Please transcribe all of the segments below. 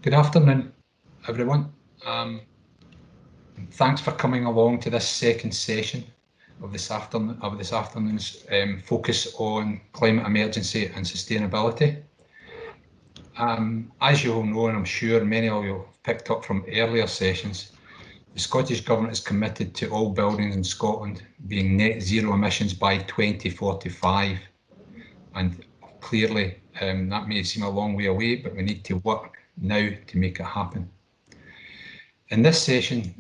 Good afternoon, everyone. Thanks for coming along to this second session of this afternoon's focus on climate emergency and sustainability. As you all know, and I'm sure many of you have picked up from earlier sessions, the Scottish Government is committed to all buildings in Scotland being net zero emissions by 2045. And clearly, that may seem a long way away, but we need to work now to make it happen. In this session,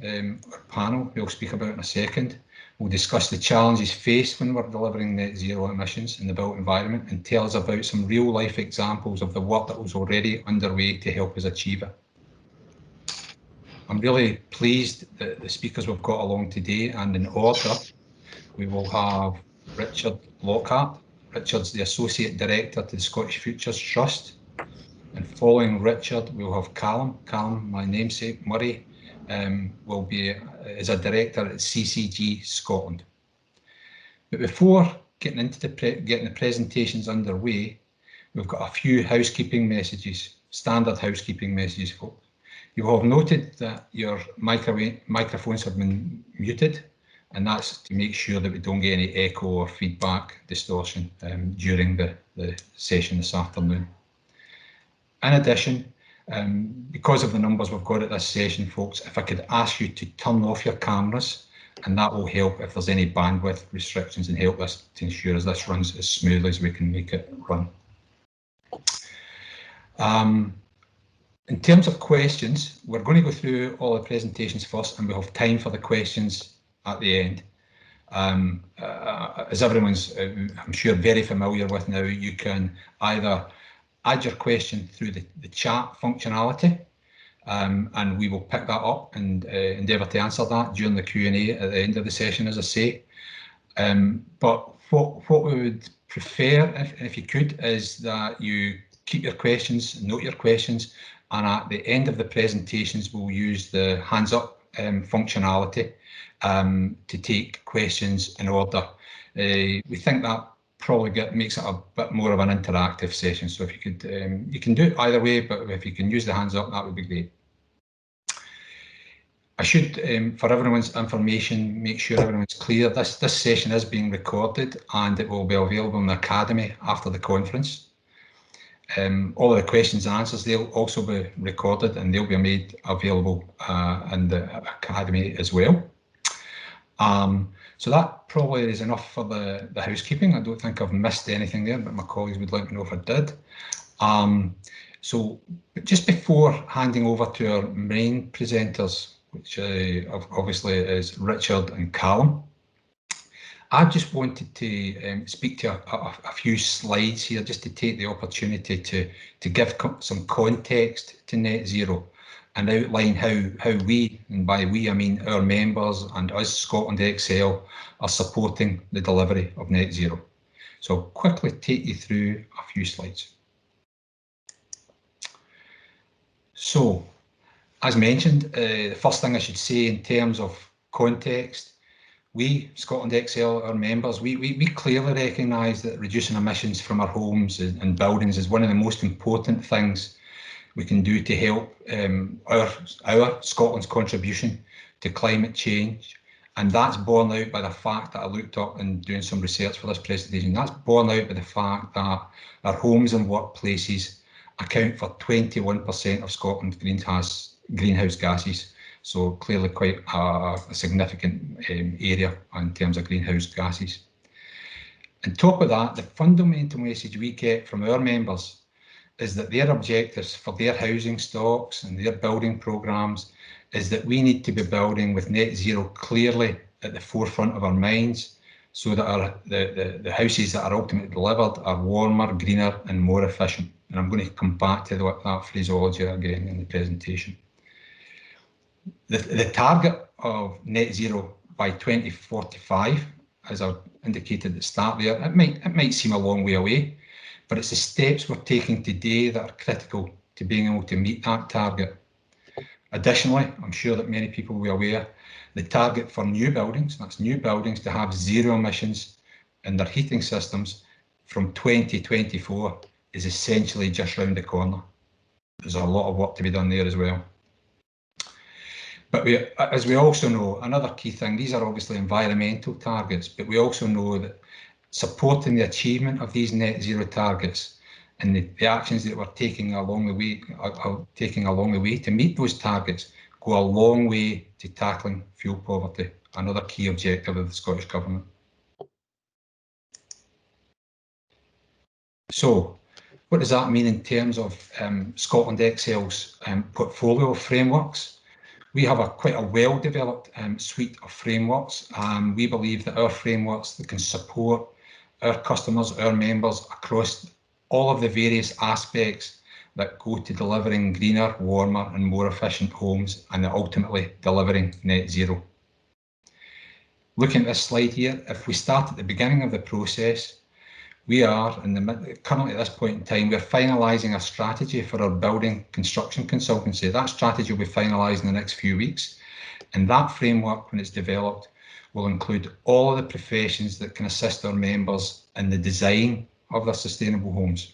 our panel, we'll speak about in a second, we'll discuss the challenges faced when we're delivering net zero emissions in the built environment and tell us about some real life examples of the work that was already underway to help us achieve it. I'm really pleased that the speakers we've got along today, and in order, we will have Richard Lockhart. Richard's the Associate Director to the Scottish Futures Trust. And following Richard, we'll have Callum. Callum, my namesake, Murray, will be as a director at CCG Scotland. But before getting into the presentations underway, we've got a few housekeeping messages, standard housekeeping messages, folks. You will have noted that your microphones have been muted, and that's to make sure that we don't get any echo or feedback distortion during the session this afternoon. In addition, because of the numbers we've got at this session, folks, if I could ask you to turn off your cameras, and that will help if there's any bandwidth restrictions and help us to ensure as this runs as smoothly as we can make it run. In terms of questions, we're going to go through all the presentations first, and we'll have time for the questions at the end. As everyone's, I'm sure, very familiar with now, you can either add your question through the chat functionality, and we will pick that up and endeavour to answer that during the Q&A at the end of the session, as I say. But what we would prefer, if you could, is that you keep your questions, note your questions, and at the end of the presentations, we'll use the hands up functionality to take questions in order. We think that probably makes it a bit more of an interactive session. So if you could, you can do it either way, but if you can use the hands up, that would be great. I should, for everyone's information, make sure everyone's clear. This session is being recorded and it will be available in the Academy after the conference. All of the questions and answers, they'll also be recorded and they'll be made available in the Academy as well. So that probably is enough for the housekeeping. I don't think I've missed anything there, but my colleagues would let me know if I did. So just before handing over to our main presenters, which obviously is Richard and Callum, I just wanted to speak to a few slides here, just to take the opportunity to give some context to net zero and outline how we, and by we I mean our members and us, Scotland Excel, are supporting the delivery of net zero. So I'll quickly take you through a few slides. So, as mentioned, the first thing I should say in terms of context, we, Scotland Excel, our members, we clearly recognise that reducing emissions from our homes and buildings is one of the most important things we can do to help our Scotland's contribution to climate change. And that's borne out by the fact that I looked up and doing some research for this presentation. That's borne out by the fact that our homes and workplaces account for 21% of Scotland's greenhouse gases. So clearly quite a significant area in terms of greenhouse gases. On top of that, the fundamental message we get from our members is that their objectives for their housing stocks and their building programmes is that we need to be building with net zero clearly at the forefront of our minds, so that the houses that are ultimately delivered are warmer, greener and more efficient. And I'm going to come back to that phraseology again in the presentation. The target of net zero by 2045, as I indicated at the start there, it might seem a long way away, but it's the steps we're taking today that are critical to being able to meet that target. Additionally, I'm sure that many people will be aware, the target for new buildings, that's new buildings to have zero emissions in their heating systems from 2024 is essentially just round the corner. there's a lot of work to be done there as well. But as we also know, another key thing, these are obviously environmental targets, but we also know that supporting the achievement of these net zero targets and the actions that we're taking along the way to meet those targets go a long way to tackling fuel poverty, another key objective of the Scottish Government. So, what does that mean in terms of Scotland Excel's portfolio of frameworks? We have quite a well-developed suite of frameworks. We believe that our frameworks that can support our customers, our members across all of the various aspects that go to delivering greener, warmer and more efficient homes and ultimately delivering net zero. Looking at this slide here, if we start at the beginning of the process, we are, currently at this point in time, we're finalising a strategy for our building construction consultancy. That strategy will be finalised in the next few weeks. And that framework, when it's developed, will include all of the professions that can assist our members in the design of their sustainable homes.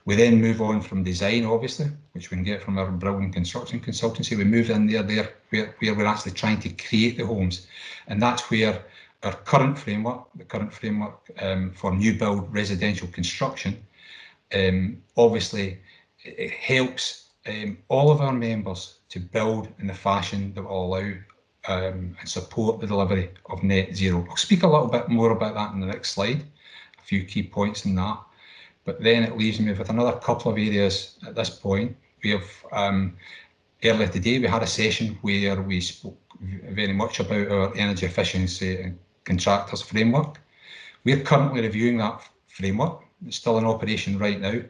We then move on from design, obviously, which we can get from our building construction consultancy. We move in there where we're actually trying to create the homes. And that's where our current framework, for new build residential construction, obviously it helps all of our members to build in the fashion that will allow and support the delivery of net zero. I'll speak a little bit more about that in the next slide, a few key points in that. But then it leaves me with another couple of areas at this point. We have, earlier today, we had a session where we spoke very much about our energy efficiency and contractors framework. We're currently reviewing that framework. It's still in operation right now.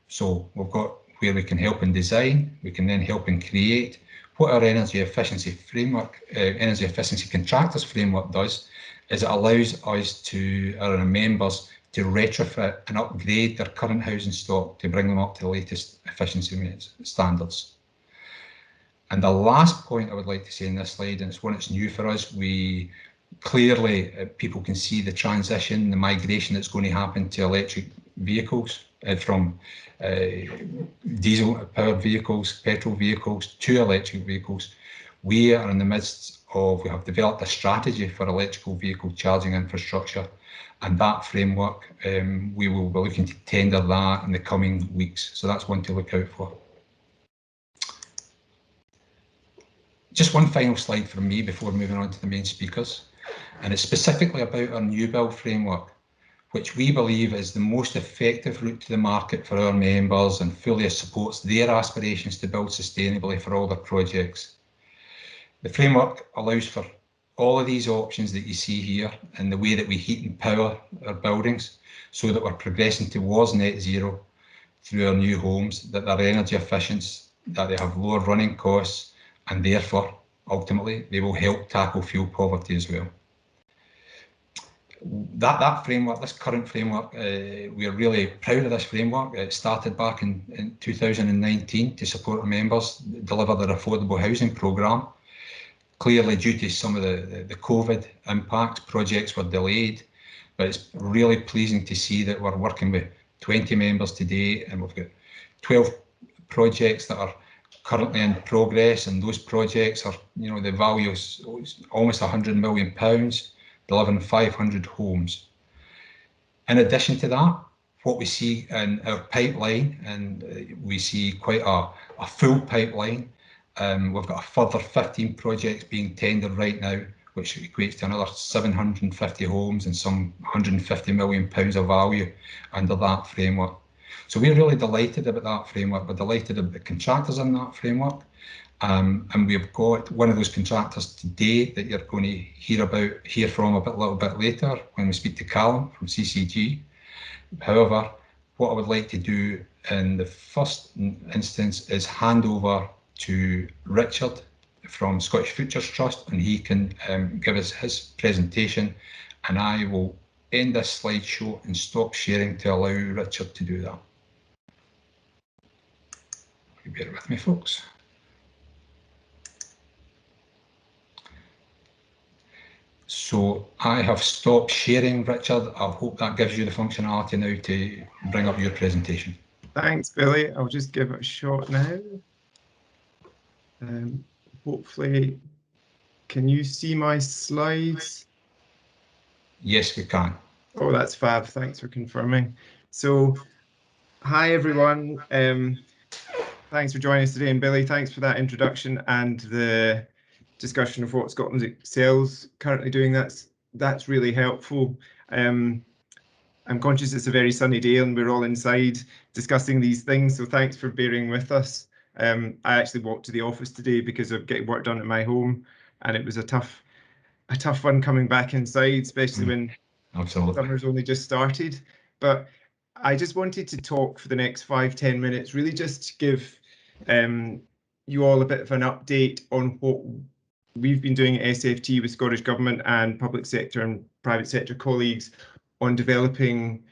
So we've got where we can help in design, we can then help in create. What our energy efficiency framework, energy efficiency contractors framework does is it allows us to, our members, to retrofit and upgrade their current housing stock to bring them up to the latest efficiency standards. And the last point I would like to say in this slide, and it's one that's new for us, we clearly, people can see the transition, the migration that's going to happen to electric vehicles from diesel powered vehicles, petrol vehicles to electric vehicles. We are in the midst of, we have developed a strategy for electrical vehicle charging infrastructure, and that framework, we will be looking to tender that in the coming weeks. So that's one to look out for. Just one final slide from me before moving on to the main speakers, and it's specifically about our new build framework, which we believe is the most effective route to the market for our members and fully supports their aspirations to build sustainably for all their projects. The framework allows for all of these options that you see here and the way that we heat and power our buildings so that we're progressing towards net zero through our new homes, that they're energy efficient, that they have lower running costs, and therefore, ultimately, they will help tackle fuel poverty as well. That framework, this current framework, we are really proud of this framework. It started back in 2019 to support our members deliver their affordable housing programme. Clearly, due to some of the COVID impact, projects were delayed, but it's really pleasing to see that we're working with 20 members today, and we've got 12 projects that are currently in progress, and those projects are, you know, the value is almost £100 million, delivering 500 homes. In addition to that, what we see in our pipeline, and we see quite a full pipeline, we've got a further 15 projects being tendered right now, which equates to another 750 homes and some £150 million of value under that framework. So we're really delighted about that framework. We're delighted about the contractors in that framework. And we've got one of those contractors today that you're going to hear from a little bit later when we speak to Callum from CCG. However, what I would like to do in the first instance is hand over to Richard from Scottish Futures Trust, and he can give us his presentation, and I will end this slideshow and stop sharing to allow Richard to do that. Bear with me, folks. So I have stopped sharing, Richard. I hope that gives you the functionality now to bring up your presentation. Thanks, Billy. I'll just give it a shot now. Hopefully, can you see my slides? Yes, we can. Oh, that's fab. Thanks for confirming. So, hi everyone. Thanks for joining us today, and Billy, thanks for that introduction and the discussion of what Scotland Excels currently doing. That's really helpful. I'm conscious it's a very sunny day and we're all inside discussing these things, so thanks for bearing with us. I actually walked to the office today because of getting work done at my home, and it was a tough one coming back inside, especially when summer's only just started. But I just wanted to talk for the next 5-10 minutes, really just give you all a bit of an update on what we've been doing at SFT with Scottish Government and public sector and private sector colleagues on developing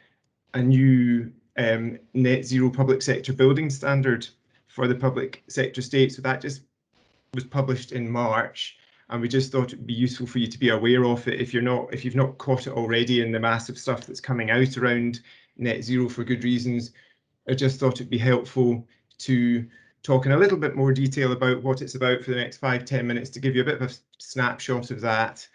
a new net zero public sector building standard for the public sector state. So that just was published in March, and we just thought it'd be useful for you to be aware of it if you've not caught it already in the massive stuff that's coming out around net zero for good reasons. I just thought it'd be helpful to talk in a little bit more detail about what it's about for the next 5-10 minutes to give you a bit of a snapshot of that,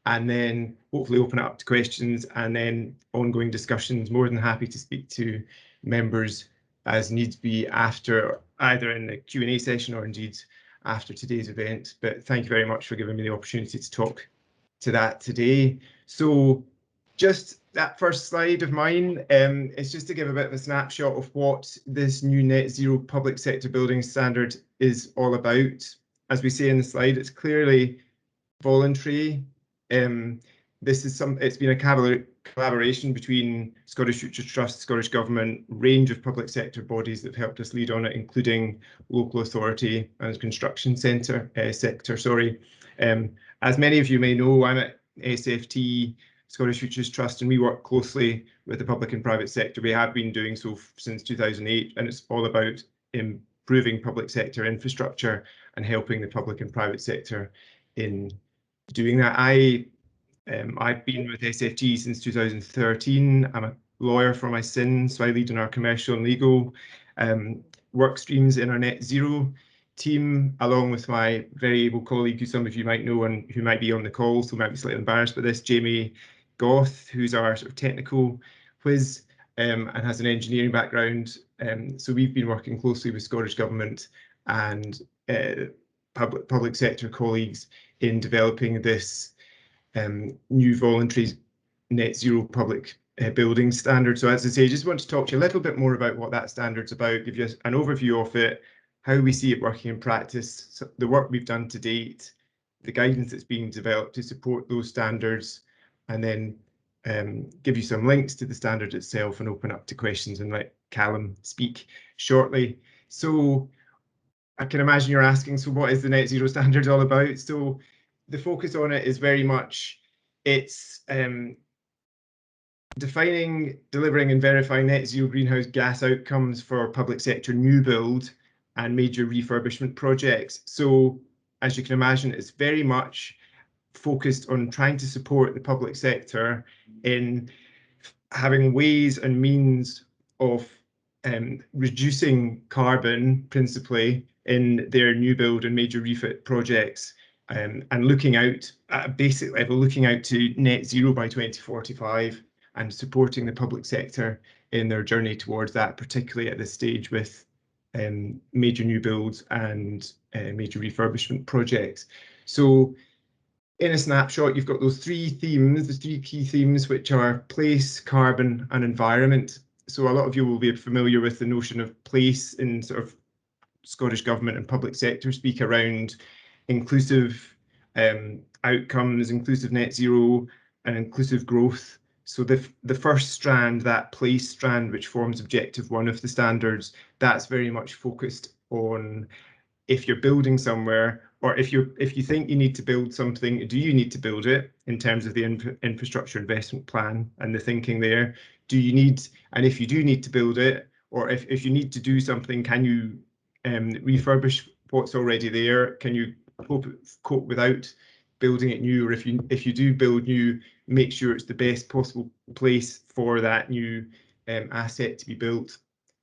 and then hopefully open it up to questions and then ongoing discussions. More than happy to speak to members as needs be after, either in the Q&A session or indeed after today's event. But thank you very much for giving me the opportunity to talk to that today. So just that first slide of mine is just to give a bit of a snapshot of what this new net zero public sector building standard is all about. As we say in the slide, it's clearly voluntary. It's been a collaboration between Scottish Futures Trust, Scottish Government, range of public sector bodies that have helped us lead on it, including local authority and construction sector. As many of you may know, I'm at SFT, Scottish Futures Trust, and we work closely with the public and private sector. We have been doing so since 2008, and it's all about improving public sector infrastructure and helping the public and private sector in doing that. I've been with SFT since 2013. I'm a lawyer for my sins, so I lead on our commercial and legal work streams in our net zero team, along with my very able colleague, who some of you might know and who might be on the call, so might be slightly embarrassed by this, Jamie Goth, who's our sort of technical whiz and has an engineering background. So we've been working closely with Scottish Government and public sector colleagues in developing this new voluntary net zero public building standard. So as I say, I just want to talk to you a little bit more about what that standard's about, give you an overview of it, how we see it working in practice, so the work we've done to date, the guidance that's being developed to support those standards, and then give you some links to the standard itself and open up to questions and let Callum speak shortly. So I can imagine you're asking, so what is the net zero standard all about? So the focus on it is very much, it's defining, delivering and verifying net zero greenhouse gas outcomes for public sector new build and major refurbishment projects. So as you can imagine, it's very much focused on trying to support the public sector in having ways and means of reducing carbon, principally in their new build and major refit projects, and looking out at a basic level, looking out to net zero by 2045 and supporting the public sector in their journey towards that, particularly at this stage with major new builds and major refurbishment projects. So in a snapshot, you've got those three themes, the three key themes, which are place, carbon and environment. So a lot of you will be familiar with the notion of place in sort of Scottish Government and public sector speak around inclusive outcomes, inclusive net zero and inclusive growth. So the first strand, that place strand, which forms objective 1 of the standards, that's very much focused on if you're building somewhere, or if you think you need to build something, do you need to build it in terms of the infrastructure investment plan and the thinking there? Do you need, and if you do need to build it, or if you need to do something, can you refurbish what's already there? Can you cope without building it new? Or if you do build new, make sure it's the best possible place for that new asset to be built.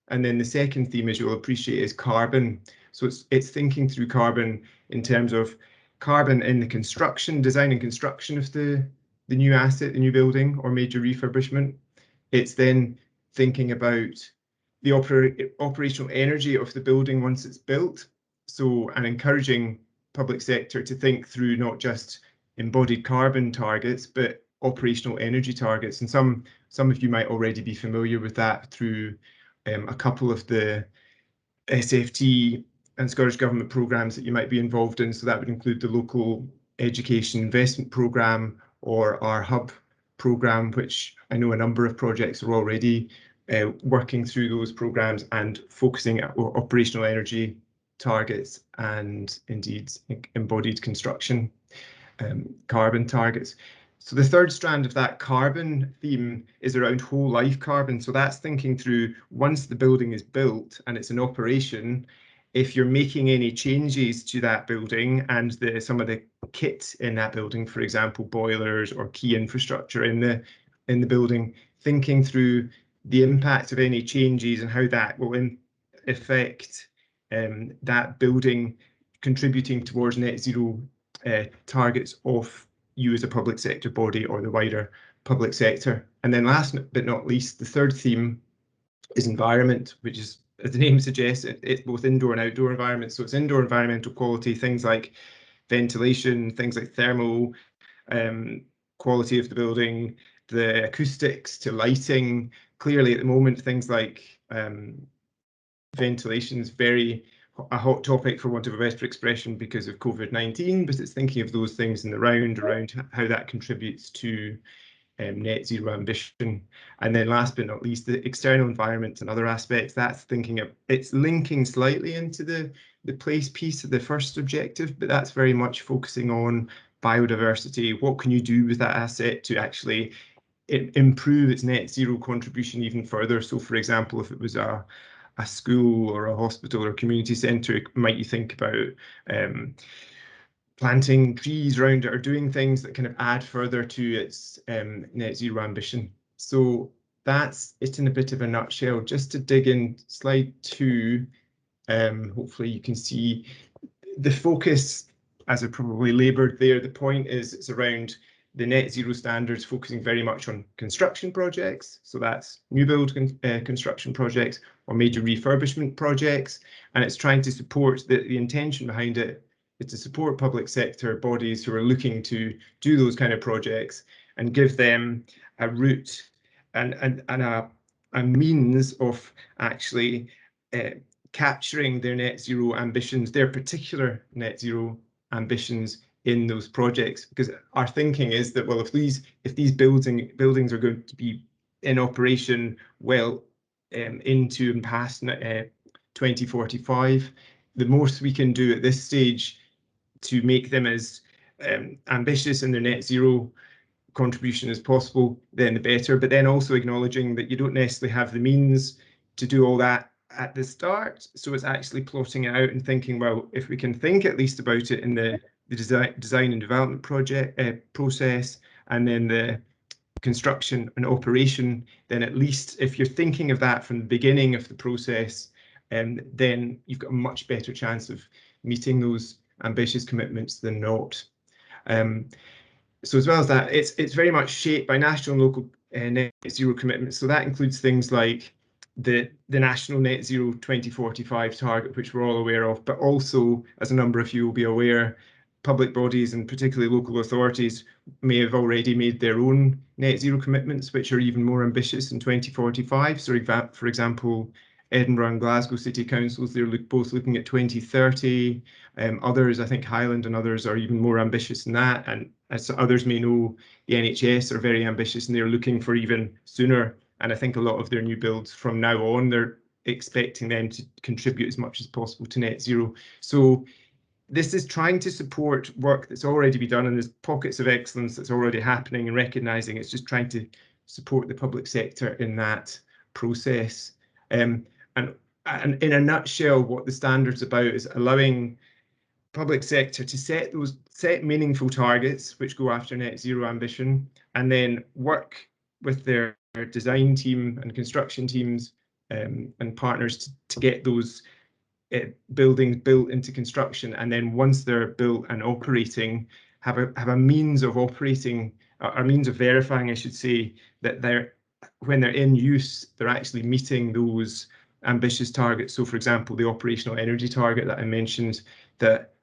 And then the second theme, as you'll appreciate, is carbon. So it's thinking through carbon in terms of carbon in the construction, design and construction of the new asset, the new building or major refurbishment. It's then thinking about the operational energy of the building once it's built. So, and encouraging public sector to think through not just embodied carbon targets, but operational energy targets. And some of you might already be familiar with that through a couple of the SFT and Scottish Government programmes that you might be involved in. So that would include the local education investment programme or our hub programme, which I know a number of projects are already working through those programmes and focusing at operational energy targets and indeed embodied construction carbon targets. So the third strand of that carbon theme is around whole life carbon. So that's thinking through once the building is built and it's in operation, if you're making any changes to that building and some of the kit in that building, for example, boilers or key infrastructure in the building, thinking through the impact of any changes and how that will affect that building contributing towards net zero targets of you as a public sector body or the wider public sector. And then last but not least, the third theme is environment, which is, as the name suggests, it's both indoor and outdoor environments. So it's indoor environmental quality, things like ventilation, things like thermal quality of the building, the acoustics to lighting. Clearly at the moment, things like ventilation is a hot topic, for want of a better expression, because of COVID-19, but it's thinking of those things in the round around how that contributes to net zero ambition. And then last but not least, the external environment and other aspects, that's thinking of, it's linking slightly into the place piece of the first objective, but that's very much focusing on biodiversity. What can you do with that asset to actually improve its net zero contribution even further? So for example, if it was a school or a hospital or a community centre, might you think about planting trees around it or doing things that kind of add further to its net zero ambition? So that's it in a bit of a nutshell. Just to dig in, slide 2, hopefully you can see the focus, as I probably laboured there. The point is it's around the net zero standards, focusing very much on construction projects. So that's new build construction projects or major refurbishment projects. And it's trying to support the intention behind it is to support public sector bodies who are looking to do those kind of projects and give them a route and a means of actually capturing their net zero ambitions, their particular net zero ambitions in those projects. Because our thinking is that, well, if these buildings are going to be in operation well into and past 2045, the most we can do at this stage to make them as ambitious in their net zero contribution as possible, then the better. But then also acknowledging that you don't necessarily have the means to do all that at the start. So it's actually plotting it out and thinking, well, if we can think at least about it in the design and development project process, and then the construction and operation, then at least if you're thinking of that from the beginning of the process, then you've got a much better chance of meeting those ambitious commitments than not. So as well as that, it's very much shaped by national and local net zero commitments. So that includes things like the national net zero 2045 target, which we're all aware of, but also, as a number of you will be aware, public bodies and particularly local authorities may have already made their own net zero commitments, which are even more ambitious in 2045. So for example, Edinburgh and Glasgow City Councils, they're both looking at 2030. Others, I think Highland and others, are even more ambitious than that. And as others may know, the NHS are very ambitious and they're looking for even sooner. And I think a lot of their new builds from now on, they're expecting them to contribute as much as possible to net zero. So this is trying to support work that's already been done, and there's pockets of excellence that's already happening, and recognising it's just trying to support the public sector in that process. And in a nutshell, what the standard's about is allowing public sector to set meaningful targets which go after net zero ambition, and then work with their design team and construction teams and partners to get those buildings built into construction, and then once they're built and operating, have a means of operating, a means of verifying, I should say, that when they're in use, they're actually meeting those ambitious targets. So, for example, the operational energy target that I mentioned, that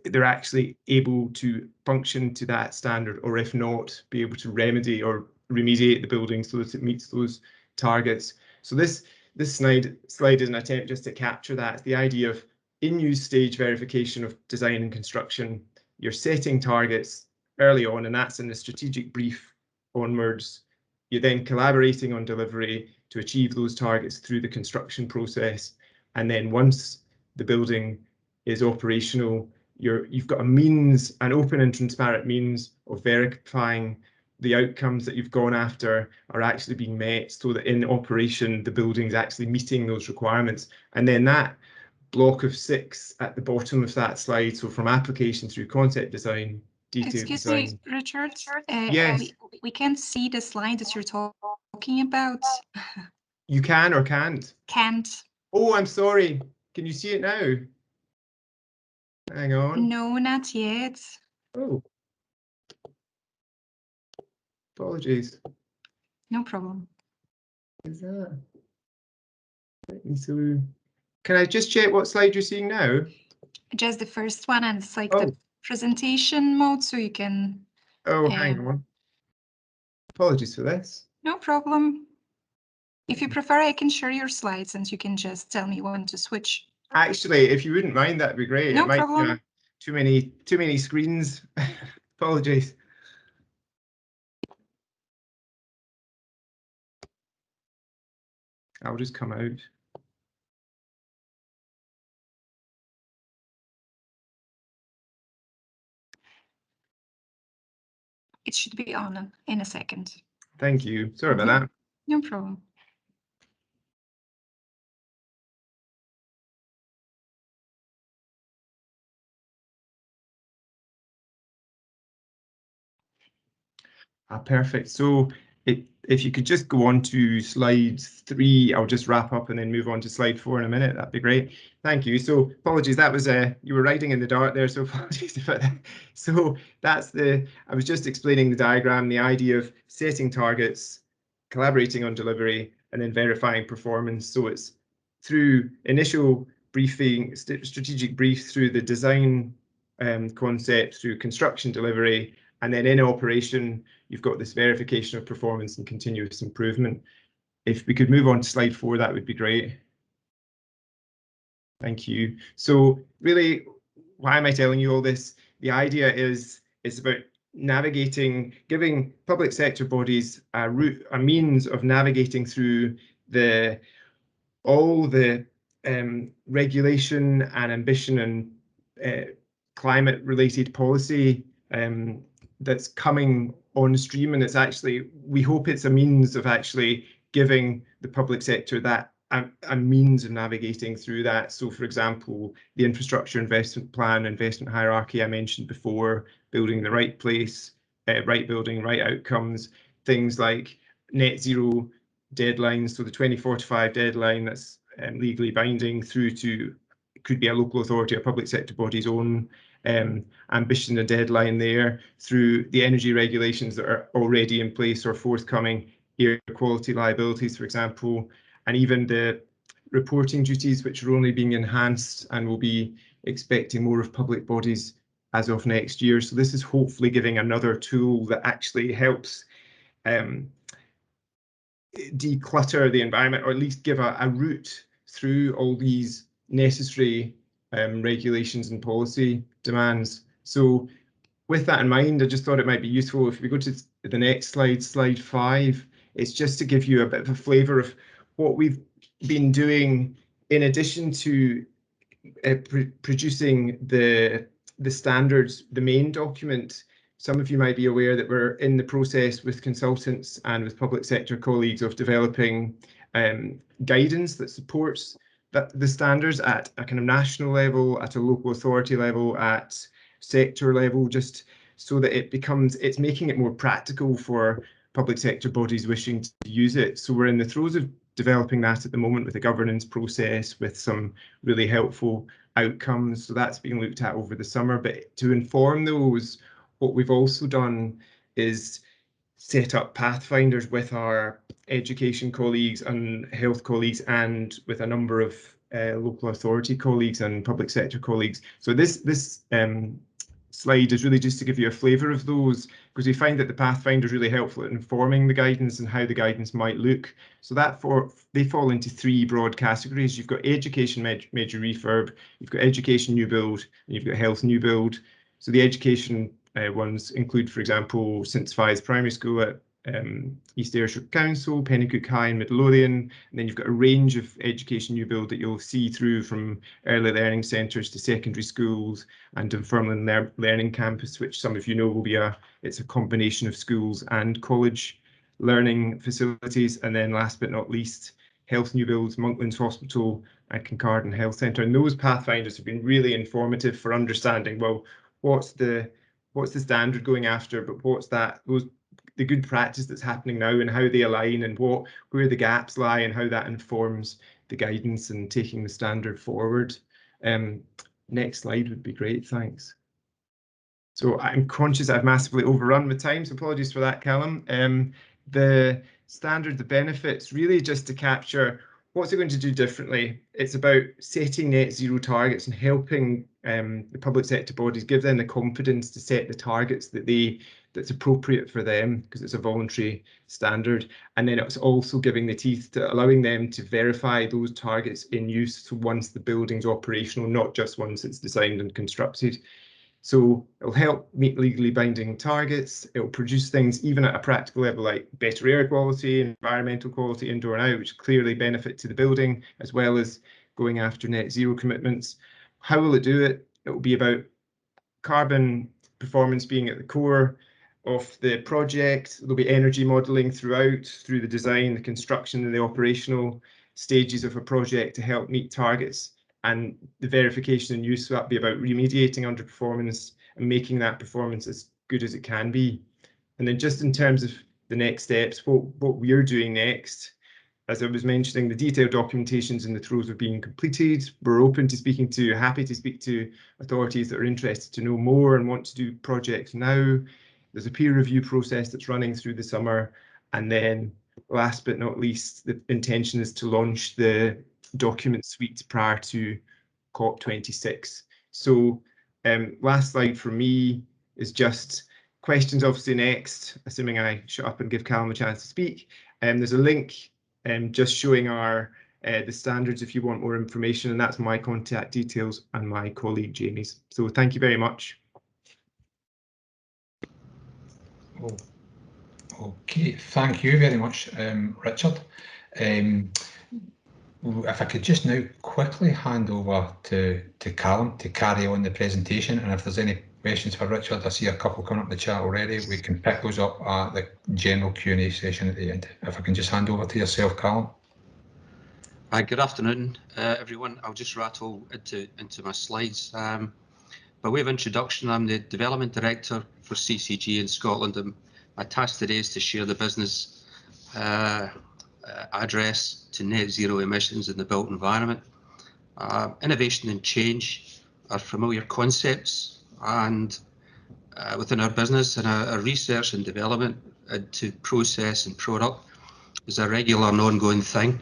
they're actually able to function to that standard, or if not, be able to remedy or remediate the building so that it meets those targets. So this slide is an attempt just to capture that. It's the idea of in-use stage verification of design and construction. You're setting targets early on, and that's in the strategic brief onwards. You're then collaborating on delivery to achieve those targets through the construction process. And then once the building is operational, you've got a means, an open and transparent means of verifying the outcomes that you've gone after are actually being met, so that in operation the building's actually meeting those requirements. And then that block of 6 at the bottom of that slide, so from application through concept design, detailed design. Excuse me, Richard. Yes. We can't see the slide that you're talking about. You can or can't? Can't. Oh, I'm sorry. Can you see it now? Hang on. No, not yet. Oh. Apologies. No problem. Is that? So, can I just check what slide you're seeing now? Just the first one, and it's like Oh. the presentation mode, so you can. Oh, hang on. Apologies for this. No problem. If you prefer, I can share your slides and you can just tell me when to switch. Actually, if you wouldn't mind, that'd be great. No it might problem. Be, too many screens. Apologies. I'll just come out. It should be on in a second. Thank you. Sorry about that. No problem. Perfect. So if you could just go on to slide 3, I'll just wrap up and then move on to slide 4 in a minute. That'd be great. Thank you. So apologies, that was you were writing in the dark there, so apologies about that. So I was just explaining the diagram, the idea of setting targets, collaborating on delivery, and then verifying performance. So it's through initial briefing, strategic brief, through the design concept, through construction delivery, and then in operation, you've got this verification of performance and continuous improvement. If we could move on to slide 4, that would be great. Thank you. So really, why am I telling you all this? The idea is it's about navigating, giving public sector bodies a means of navigating through all the regulation and ambition and climate related policy that's coming on stream, and it's actually, we hope it's a means of actually giving the public sector that a means of navigating through that. So, for example, the infrastructure investment plan, investment hierarchy I mentioned before, building the right place, right building, right outcomes, things like net zero deadlines. So the 2045 deadline that's legally binding, through to, it could be a local authority or public sector body's own ambition, a deadline there, through the energy regulations that are already in place or forthcoming, air quality liabilities, for example, and even the reporting duties, which are only being enhanced and will be expecting more of public bodies as of next year. So this is hopefully giving another tool that actually helps declutter the environment, or at least give a route through all these necessary regulations and policy demands. So with that in mind, I just thought it might be useful if we go to the next slide, slide 5, it's just to give you a bit of a flavour of what we've been doing in addition to producing the standards, the main document. Some of you might be aware that we're in the process with consultants and with public sector colleagues of developing guidance that supports the standards at a kind of national level, at a local authority level, at sector level, just so that it's making it more practical for public sector bodies wishing to use it. So we're in the throes of developing that at the moment with a governance process with some really helpful outcomes. So that's being looked at over the summer. But to inform those, what we've also done is set up pathfinders with our education colleagues and health colleagues and with a number of local authority colleagues and public sector colleagues. So this slide is really just to give you a flavour of those, because we find that the pathfinder is really helpful at informing the guidance and how the guidance might look. So they fall into three broad categories. You've got education major refurb, you've got education new build, and you've got health new build. So the education ones include, for example, St Sophia's Primary School at East Ayrshire Council, Pennycook High and Midlothian, and then you've got a range of education new build that you'll see through from early learning centres to secondary schools and Dunfermline Learning Campus, which some of you know will be it's a combination of schools and college learning facilities. And then last but not least, health new builds, Monklands Hospital and Kincardine Health Centre. And those pathfinders have been really informative for understanding, well, what's the standard going after, but what's the good practice that's happening now and how they align and where the gaps lie and how that informs the guidance and taking the standard forward. Next slide would be great, thanks. So I'm conscious I've massively overrun with time, so apologies for that, Callum. The standard, the benefits, really just to capture what's it going to do differently. It's about setting net zero targets and helping the public sector bodies, give them the confidence to set the targets that's appropriate for them, because it's a voluntary standard. And then it's also giving the teeth to allowing them to verify those targets in use once the building's operational, not just once it's designed and constructed. So it'll help meet legally binding targets. It'll produce things even at a practical level like better air quality, environmental quality indoor and out, which clearly benefit to the building, as well as going after net zero commitments. How will it do it? It will be about carbon performance being at the core of the project. There'll be energy modelling through the design, the construction and the operational stages of a project to help meet targets. And the verification and use, so that'd be about remediating underperformance and making that performance as good as it can be. And then just in terms of the next steps, what we're doing next, as I was mentioning, the detailed documentations in the throes of being completed. We're happy to speak to authorities that are interested to know more and want to do projects now. There's a peer review process that's running through the summer. And then last but not least, the intention is to launch the document suite prior to COP26. So last slide for me is just questions obviously next, assuming I shut up and give Callum a chance to speak. There's a link just showing the standards if you want more information, and that's my contact details and my colleague Jamie's. So thank you very much. Okay, thank you very much, Richard. If I could just now quickly hand over to Callum to carry on the presentation, and if there's any questions for Richard, I see a couple coming up in the chat already, we can pick those up at the general Q&A session at the end. If I can just hand over to yourself, Callum. Hi, good afternoon, everyone. I'll just rattle into my slides. By way of introduction, I'm the Development Director for CCG in Scotland, and my task today is to share the business address to net zero emissions in the built environment. Innovation and change are familiar concepts, and within our business, and our research and development into process and product is a regular and ongoing thing,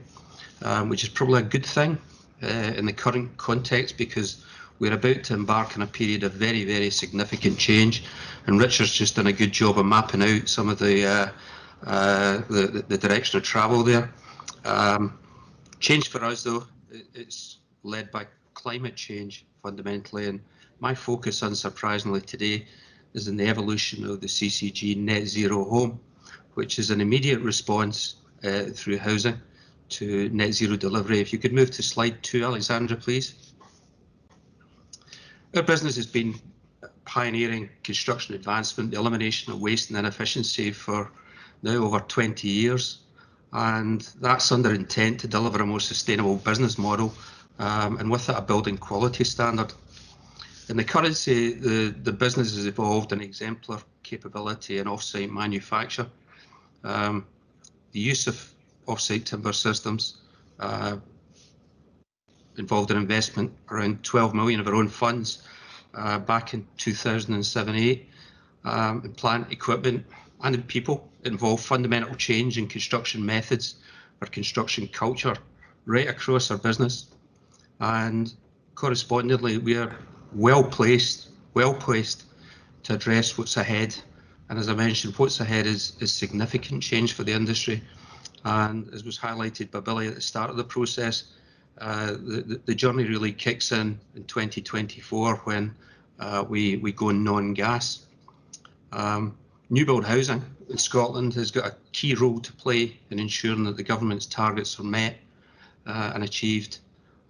which is probably a good thing in the current context, because we're about to embark on a period of very, very significant change, and Richard's just done a good job of mapping out some of the direction of travel there. Change for us, though, it's led by climate change fundamentally, and my focus, unsurprisingly today, is in the evolution of the CCG Net Zero Home, which is an immediate response through housing to net zero delivery. If you could move to slide 2, Alexandra, please. Our business has been pioneering construction advancement, the elimination of waste and inefficiency for now over 20 years. And that's under intent to deliver a more sustainable business model, and with that a building quality standard. In the currency, the business has evolved an exemplar capability in off-site manufacture. The use of off-site timber systems, involved an investment around 12 million of our own funds back in 2007-8, in plant, equipment and in people. It involved fundamental change in construction methods or construction culture right across our business, and correspondingly we are well placed to address what's ahead. And as I mentioned, what's ahead is significant change for the industry, and as was highlighted by Billy at the start of the process, the journey really kicks in 2024 when we go non-gas. New build housing in Scotland has got a key role to play in ensuring that the government's targets are met and achieved,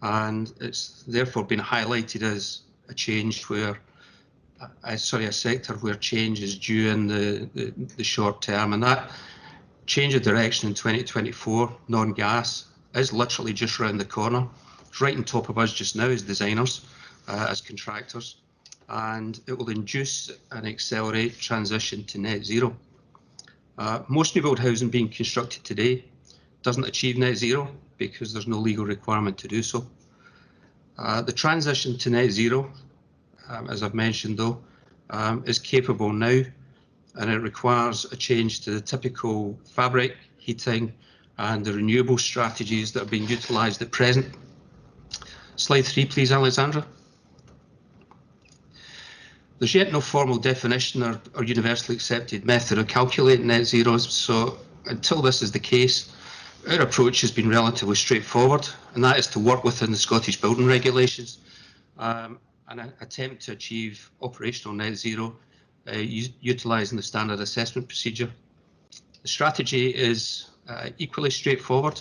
and it's therefore been highlighted as a change where, a sector where change is due in the short term, and that change of direction in 2024, non-gas, is literally just around the corner. It's right on top of us just now as designers, as contractors, and it will induce and accelerate transition to net zero. Most new build housing being constructed today doesn't achieve net zero because there's no legal requirement to do so. The transition to net zero, as I've mentioned though, is capable now, and it requires a change to the typical fabric, heating and the renewable strategies that are being utilised at present. Slide 3 please, Alexandra. There's yet no formal definition or universally accepted method of calculating net zeros, so until this is the case, our approach has been relatively straightforward, and that is to work within the Scottish building regulations and attempt to achieve operational net zero utilising the standard assessment procedure. The strategy is equally straightforward,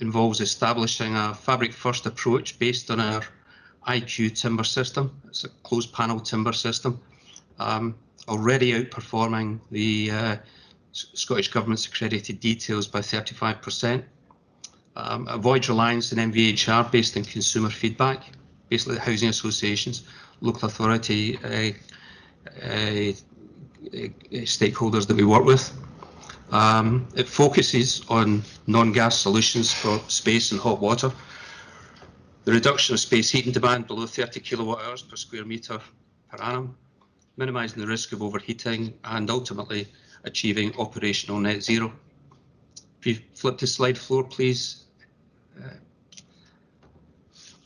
involves establishing a fabric first approach based on our IQ timber system. It's a closed panel timber system, already outperforming the Scottish Government's accredited details by 35%. Avoid reliance on MVHR based on consumer feedback, basically the housing associations, local authority stakeholders that we work with. It focuses on non-gas solutions for space and hot water, the reduction of space heating demand below 30 kilowatt hours per square metre per annum, minimising the risk of overheating, and ultimately achieving operational net zero. If you flip to slide 4 please.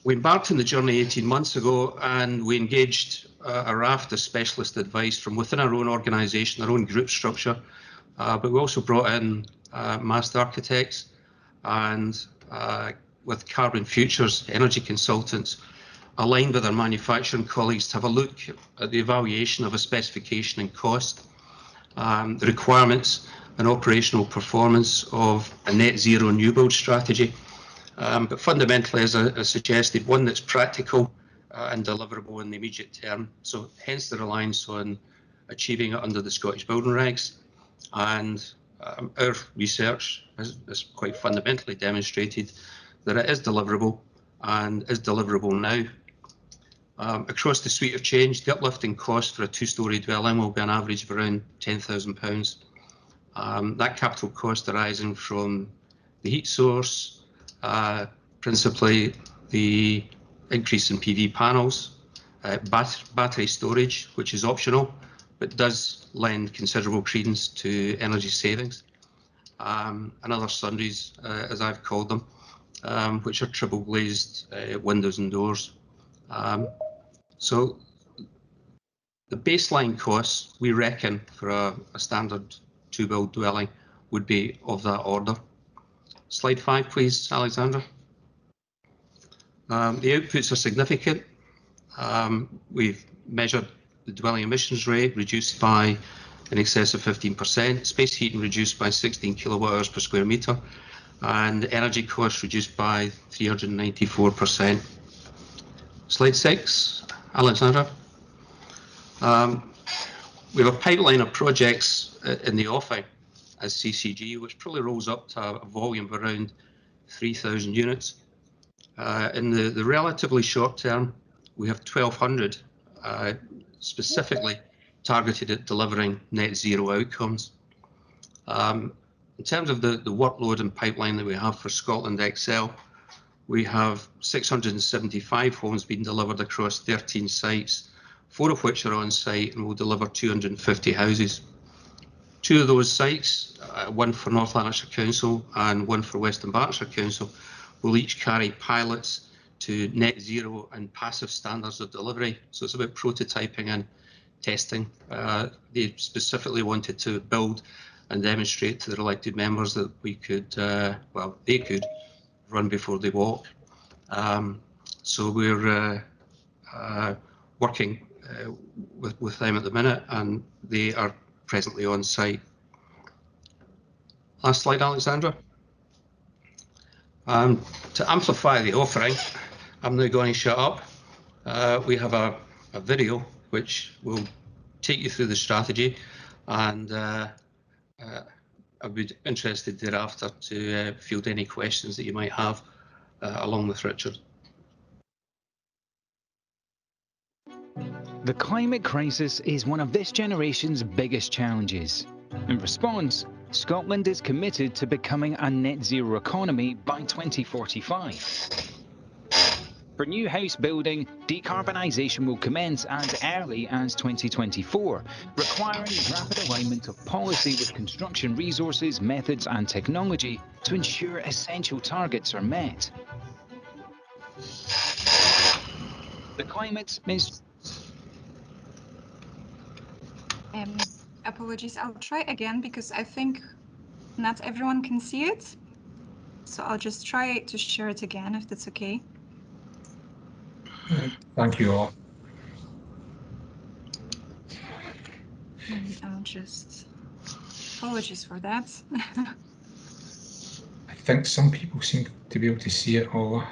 We embarked on the journey 18 months ago, and we engaged a raft of specialist advice from within our own organisation, our own group structure, but we also brought in master architects and with Carbon Futures energy consultants, aligned with our manufacturing colleagues to have a look at the evaluation of a specification and cost, the requirements and operational performance of a net zero new build strategy, but fundamentally, as I suggested, one that's practical and deliverable in the immediate term. So hence the reliance on achieving it under the Scottish building regs, and our research has quite fundamentally demonstrated that it is deliverable and is deliverable now. Across the suite of change, the uplifting cost for a 2-storey dwelling will be an average of around £10,000. That capital cost arising from the heat source, principally the increase in PV panels, battery storage, which is optional, but does lend considerable credence to energy savings, and other sundries, as I've called them, which are triple glazed windows and doors. So the baseline costs, we reckon, for a standard 2-build dwelling would be of that order. Slide 5 please, Alexandra. The outputs are significant. We've measured the dwelling emissions rate reduced by in excess of 15%, space heating reduced by 16 kilowatt hours per square metre, and energy costs reduced by 394%. Slide 6, Alexandra. We have a pipeline of projects in the offing as CCG, which probably rolls up to a volume of around 3,000 units. In the relatively short term, we have 1,200 specifically targeted at delivering net zero outcomes. In terms of the workload and pipeline that we have for Scotland Excel, we have 675 homes being delivered across 13 sites, 4 of which are on site and will deliver 250 houses. 2 of those sites, one for North Lanarkshire Council and one for Western Berkshire Council, will each carry pilots to net zero and passive standards of delivery. So it's about prototyping and testing. They specifically wanted to build and demonstrate to their elected members that we could, well, they could run before they walk. So we're working with them at the minute, and they are presently on site. Last slide, Alexandra. To amplify the offering, I'm now going to shut up. We have a video which will take you through the strategy, and I'd be interested thereafter to field any questions that you might have along with Richard. The climate crisis is one of this generation's biggest challenges. In response, Scotland is committed to becoming a net zero economy by 2045. For new house building, decarbonisation will commence as early as 2024, requiring rapid alignment of policy with construction resources, methods and technology to ensure essential targets are met. The climate is... Apologies, I'll try again because I think not everyone can see it. So I'll just try to share it again if that's okay. Thank you all. And I'll just, apologies for that. I think some people seem to be able to see it all.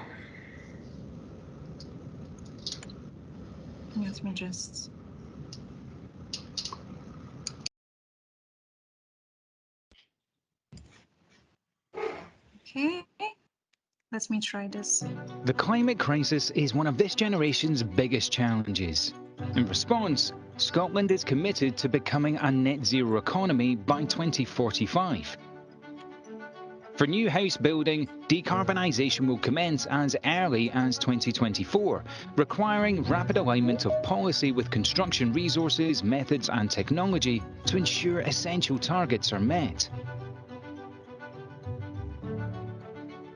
Let me just. Okay, let me try this. The climate crisis is one of this generation's biggest challenges. In response, Scotland is committed to becoming a net zero economy by 2045. For new house building, decarbonisation will commence as early as 2024, requiring rapid alignment of policy with construction resources, methods and technology to ensure essential targets are met.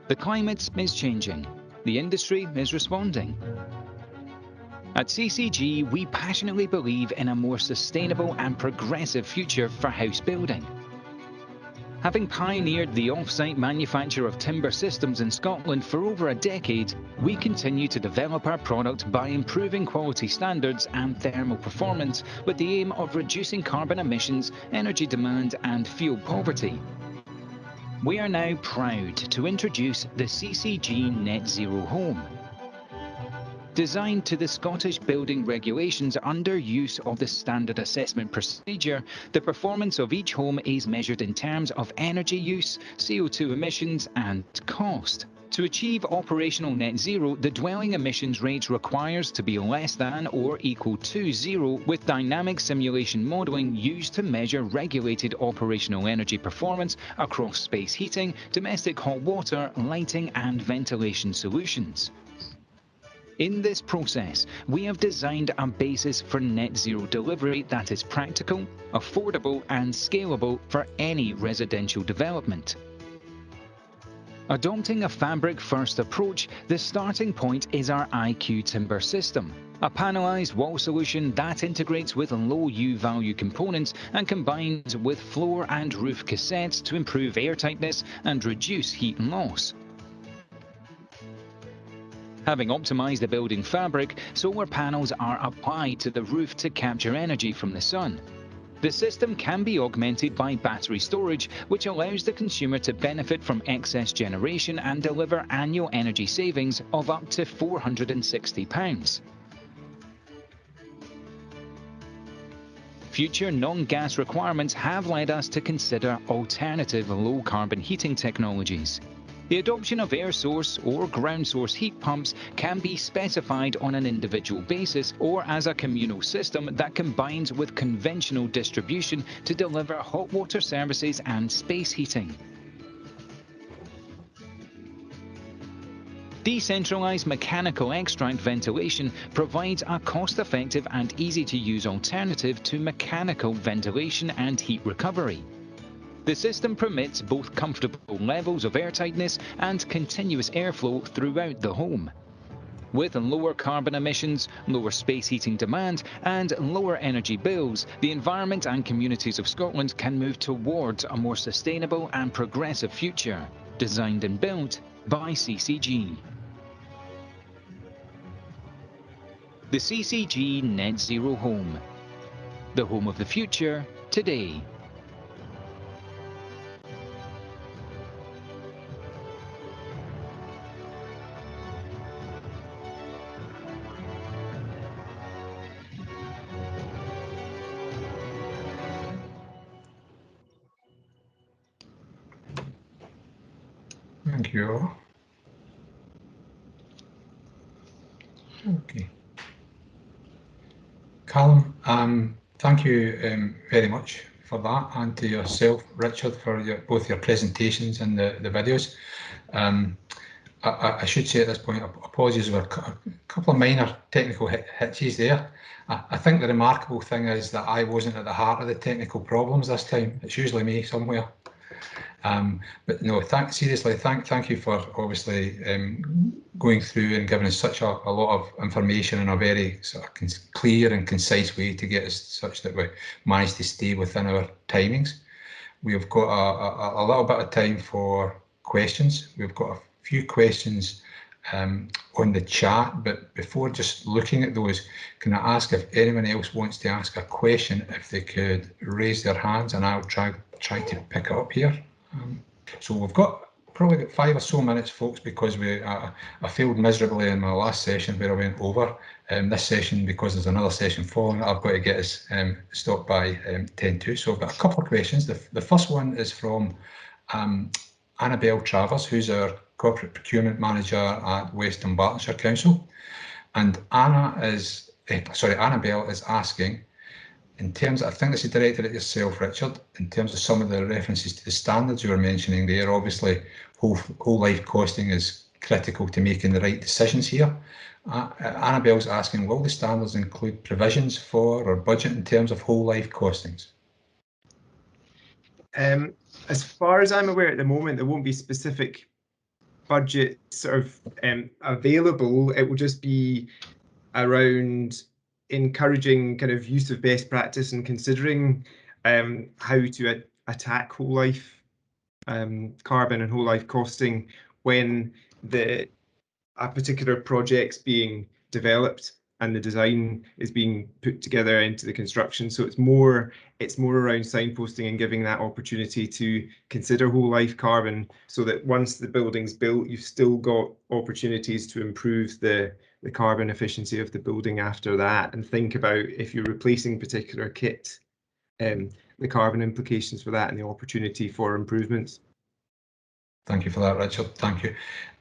The climate is changing. The industry is responding. At CCG, we passionately believe in a more sustainable and progressive future for house building. Having pioneered the off-site manufacture of timber systems in Scotland for over a decade, we continue to develop our product by improving quality standards and thermal performance with the aim of reducing carbon emissions, energy demand and fuel poverty. We are now proud to introduce the CCG Net Zero Home. Designed to the Scottish building regulations under use of the standard assessment procedure, the performance of each home is measured in terms of energy use, CO2 emissions and cost. To achieve operational net zero, the dwelling emissions rate requires to be less than or equal to 0 with dynamic simulation modelling used to measure regulated operational energy performance across space heating, domestic hot water, lighting and ventilation solutions. In this process, we have designed a basis for net zero delivery that is practical, affordable and scalable for any residential development. Adopting a fabric-first approach, the starting point is our IQ Timber system, a panelised wall solution that integrates with low U-value components and combines with floor and roof cassettes to improve airtightness and reduce heat loss. Having optimised the building fabric, solar panels are applied to the roof to capture energy from the sun. The system can be augmented by battery storage, which allows the consumer to benefit from excess generation and deliver annual energy savings of up to £460. Future non-gas requirements have led us to consider alternative low-carbon heating technologies. The adoption of air source or ground source heat pumps can be specified on an individual basis or as a communal system that combines with conventional distribution to deliver hot water services and space heating. Decentralized mechanical extract ventilation provides a cost-effective and easy-to-use alternative to mechanical ventilation and heat recovery. The system permits both comfortable levels of airtightness and continuous airflow throughout the home. With lower carbon emissions, lower space heating demand, and lower energy bills, the environment and communities of Scotland can move towards a more sustainable and progressive future, designed and built by CCG. The CCG Net Zero Home. The home of the future, today. Thank you. Okay. Callum, thank you very much for that, and to yourself, Richard, for both your presentations and the videos. I should say at this point, apologies for a couple of minor technical hitches there. I think the remarkable thing is that I wasn't at the heart of the technical problems this time. It's usually me somewhere. But no, seriously, thank you for obviously going through and giving us such a lot of information in a very sort of clear and concise way to get us such that we managed to stay within our timings. We've got a little bit of time for questions. We've got a few questions on the chat, but before just looking at those, can I ask if anyone else wants to ask a question, if they could raise their hands, and I'll try to pick it up here. So we've probably got 5 or so minutes, folks, because I failed miserably in my last session where I went over. This session, because there's another session following, I've got to get us stopped by 10:02. So I've got a couple of questions. The first one is from Annabelle Travers, who's our Corporate Procurement Manager at West Dunbartonshire Council. And Annabelle is asking, in terms, I think this is directed at yourself, Richard, in terms of some of the references to the standards you were mentioning there, obviously whole life costing is critical to making the right decisions here. Annabelle's asking, will the standards include provisions for or budget in terms of whole life costings? As far as I'm aware at the moment, there won't be specific budget sort of available. It will just be around encouraging kind of use of best practice and considering how to attack whole life carbon and whole life costing when a particular project's being developed and the design is being put together into the construction. So it's more around signposting and giving that opportunity to consider whole life carbon, so that once the building's built, you've still got opportunities to improve the carbon efficiency of the building after that, and think about, if you're replacing particular kit, the carbon implications for that and the opportunity for improvements. Thank you for that, Richard. Thank you.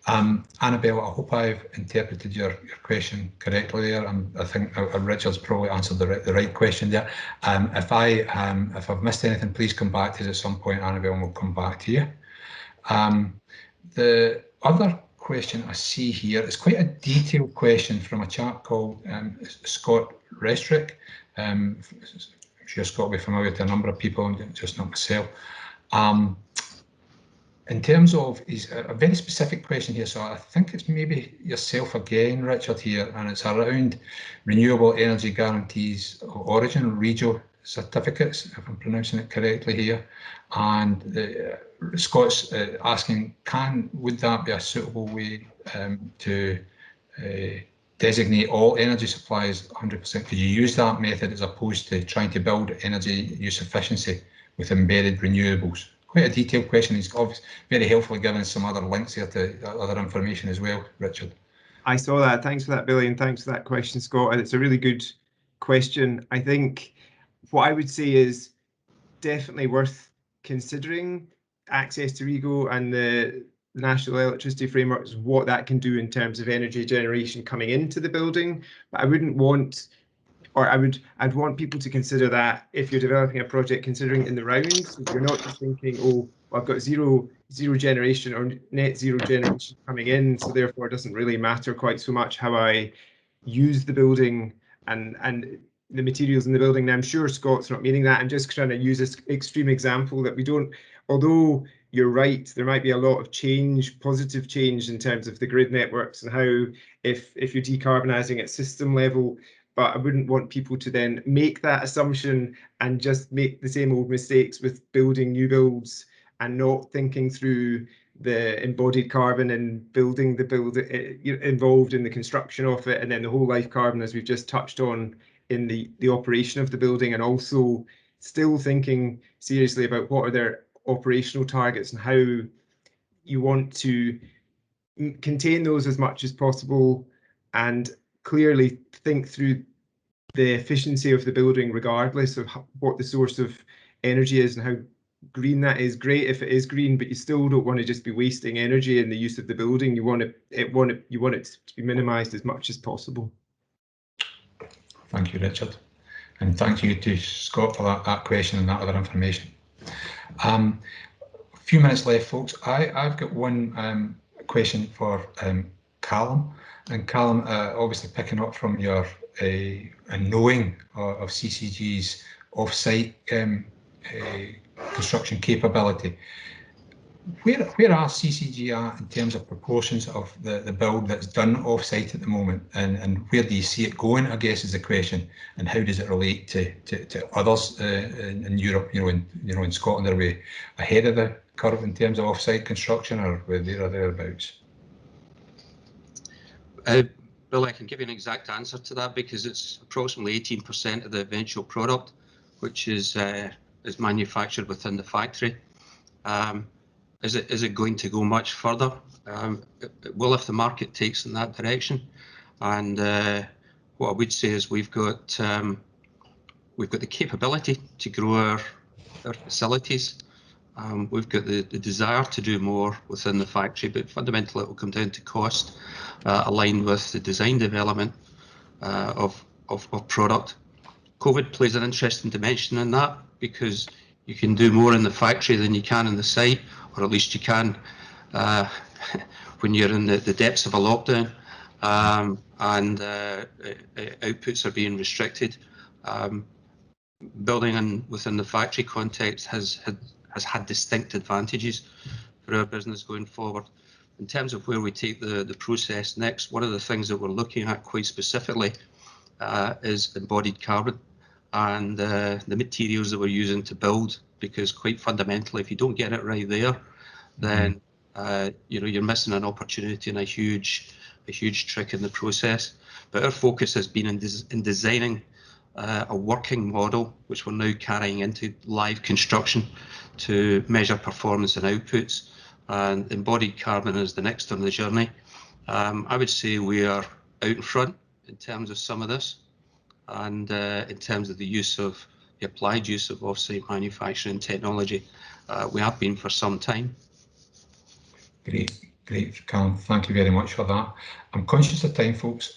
Annabelle, I hope I've interpreted your question correctly there. I think Richard's probably answered the right question there. If I've missed anything, please come back to us at some point, Annabelle, and we'll come back to you. The other question I see here is quite a detailed question from a chap called Scott Restrick. I'm sure Scott will be familiar to a number of people, just not myself. In terms of, he's a very specific question here, so I think it's maybe yourself again, Richard, here, and it's around renewable energy guarantees of origin, REGO certificates, if I'm pronouncing it correctly here. And Scott's asking, would that be a suitable way to designate all energy supplies 100%? Could you use that method as opposed to trying to build energy use efficiency with embedded renewables? Quite a detailed question. He's obviously very helpfully given some other links here to other information as well, Richard. I saw that. Thanks for that, Billy, and thanks for that question, Scott. And it's a really good question. I think what I would say is definitely worth considering access to REGO and the the National Electricity Framework is what that can do in terms of energy generation coming into the building. But I wouldn't want, or I'd want people to consider that if you're developing a project, considering in the round, so you're not just thinking, oh, well, I've got zero generation or net zero generation coming in, so therefore it doesn't really matter quite so much how I use the building and the materials in the building. Now, I'm sure Scott's not meaning that. I'm just trying to use this extreme example that we don't, although you're right, there might be a lot of change, positive change in terms of the grid networks and how if you're decarbonising at system level, but I wouldn't want people to then make that assumption and just make the same old mistakes with building new builds and not thinking through the embodied carbon and building the involved in the construction of it, and then the whole life carbon, as we've just touched on, in the operation of the building, and also still thinking seriously about what are their operational targets and how you want to contain those as much as possible, and clearly think through the efficiency of the building regardless of what the source of energy is and how green that is. Great if it is green, but you still don't want to just be wasting energy in the use of the building. You want it to be minimized as much as possible. Thank you, Richard, and thank you to Scott for that question and that other information. A few minutes left, folks. I've got one question for Callum, and Callum, obviously picking up from your knowing of CCG's off-site construction capability. Where are CCG at in terms of proportions of the build that's done off-site at the moment, and where do you see it going, I guess, is the question, and how does it relate to others in Europe? In Scotland, are we ahead of the curve in terms of off-site construction, or are they thereabouts? Bill, I can give you an exact answer to that because it's approximately 18% of the eventual product, which is manufactured within the factory. Is it going to go much further? It will if the market takes in that direction. And what I would say is we've got the capability to grow our facilities. We've got the desire to do more within the factory, but fundamentally it will come down to cost, aligned with the design development of product. COVID plays an interesting dimension in that because you can do more in the factory than you can in the site, or at least you can when you're in the depths of a lockdown and outputs are being restricted. Building within the factory context has had distinct advantages for our business going forward. In terms of where we take the process next, one of the things that we're looking at quite specifically is embodied carbon and the materials that we're using to build, because quite fundamentally, if you don't get it right there, then you're missing an opportunity and a huge trick in the process. But our focus has been in designing a working model, which we're now carrying into live construction to measure performance and outputs. And embodied carbon is the next on the journey. I would say we are out in front in terms of some of this, and in terms of the applied use of off-site manufacturing technology, we have been for some time. Great, Callum. Thank you very much for that. I'm conscious of time, folks.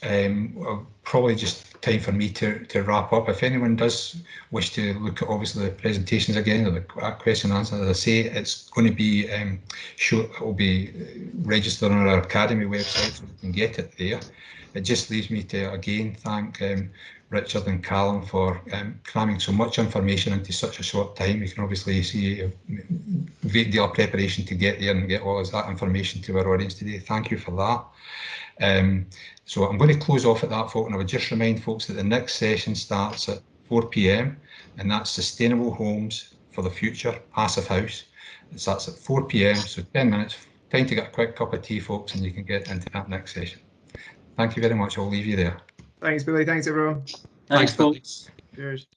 Probably just time for me to wrap up. If anyone does wish to look at obviously the presentations again, or the question and answer, as I say, it's going to be it will be registered on our Academy website, so you can get it there. It just leaves me to again thank Richard and Callum for cramming so much information into such a short time. You can obviously see a great deal of preparation to get there and get all of that information to our audience today. Thank you for that. So I'm going to close off at that, folks, and I would just remind folks that the next session starts at 4 p.m. and that's Sustainable Homes for the Future, Passive House. It starts at 4 p.m, so 10 minutes, time to get a quick cup of tea, folks, and you can get into that next session. Thank you very much. I'll leave you there. Thanks, Billy. Thanks, everyone. Thanks, Bill. Cheers.